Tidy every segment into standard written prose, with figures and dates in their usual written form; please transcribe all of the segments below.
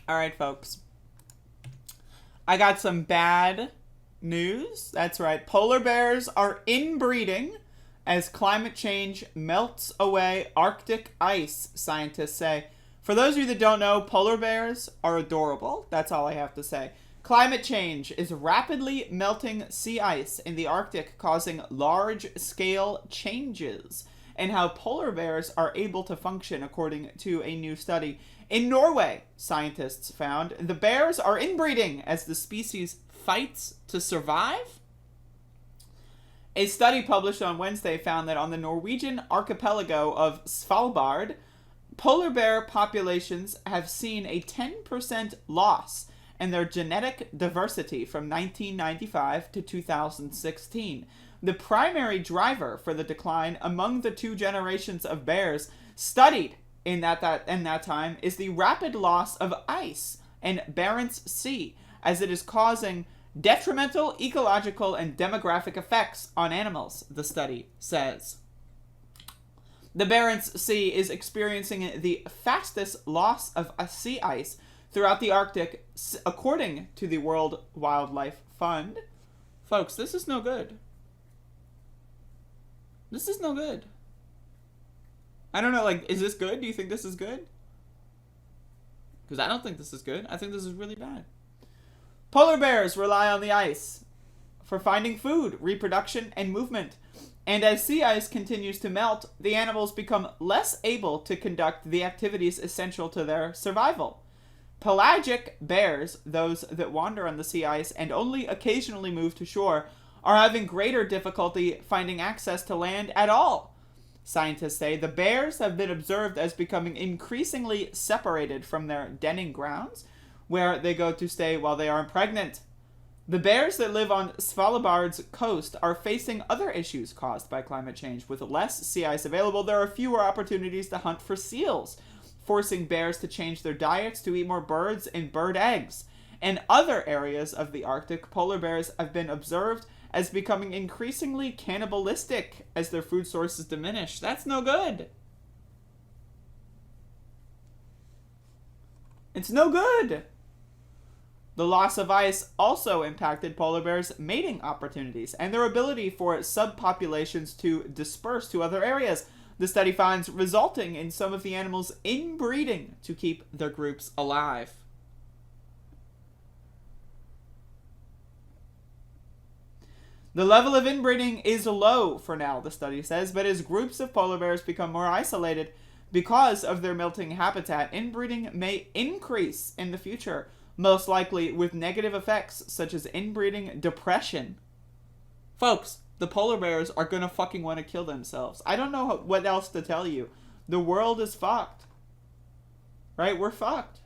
All right, folks. I got some bad news. That's right. Polar bears are inbreeding as climate change melts away Arctic ice, scientists say. For those of you that don't know, polar bears are adorable. That's all I have to say. Climate change is rapidly melting sea ice in the Arctic, causing large-scale changes in how polar bears are able to function, according to a new study. In Norway, scientists found the bears are inbreeding as the species fights to survive. A study published on Wednesday found that on the Norwegian archipelago of Svalbard, polar bear populations have seen a 10% loss in their genetic diversity from 1995 to 2016. The primary driver for the decline among the two generations of bears studied in that time is the rapid loss of ice in Barents Sea, as it is causing detrimental ecological and demographic effects on animals, the study says. The Barents Sea is experiencing the fastest loss of sea ice throughout the Arctic, according to the World Wildlife Fund. Folks, this is no good. This is no good. I don't know, like, is this good? Do you think this is good? Because I don't think this is good. I think this is really bad. Polar bears rely on the ice for finding food, reproduction, and movement. And as sea ice continues to melt, the animals become less able to conduct the activities essential to their survival. Pelagic bears, those that wander on the sea ice and only occasionally move to shore, are having greater difficulty finding access to land at all. Scientists say the bears have been observed as becoming increasingly separated from their denning grounds, where they go to stay while they are pregnant. The bears that live on Svalbard's coast are facing other issues caused by climate change. With less sea ice available, there are fewer opportunities to hunt for seals, forcing bears to change their diets to eat more birds and bird eggs. In other areas of the Arctic, polar bears have been observed as becoming increasingly cannibalistic as their food sources diminish. That's no good. It's no good. The loss of ice also impacted polar bears' mating opportunities and their ability for subpopulations to disperse to other areas. The study finds resulting in some of the animals inbreeding to keep their groups alive. The level of inbreeding is low for now, the study says, but as groups of polar bears become more isolated because of their melting habitat, inbreeding may increase in the future, most likely with negative effects such as inbreeding depression. Folks, the polar bears are gonna fucking want to kill themselves. I don't know what else to tell you. The world is fucked. Right? We're fucked.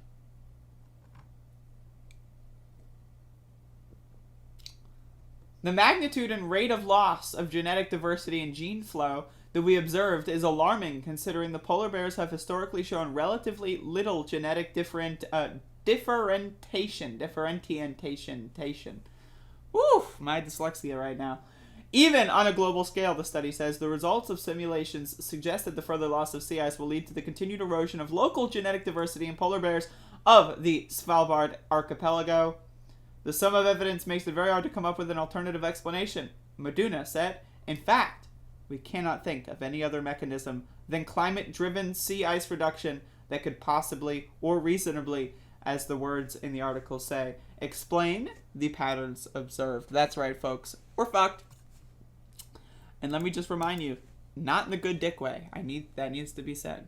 The magnitude and rate of loss of genetic diversity and gene flow that we observed is alarming, considering the polar bears have historically shown relatively little genetic differentiation. Woo, my dyslexia right now. Even on a global scale, the study says, the results of simulations suggest that the further loss of sea ice will lead to the continued erosion of local genetic diversity in polar bears of the Svalbard archipelago. The sum of evidence makes it very hard to come up with an alternative explanation, Meduna said. In fact, we cannot think of any other mechanism than climate-driven sea ice reduction that could possibly, or reasonably, as the words in the article say, explain the patterns observed. That's right, folks. We're fucked. And let me just remind you, not in the good dick way. That needs to be said.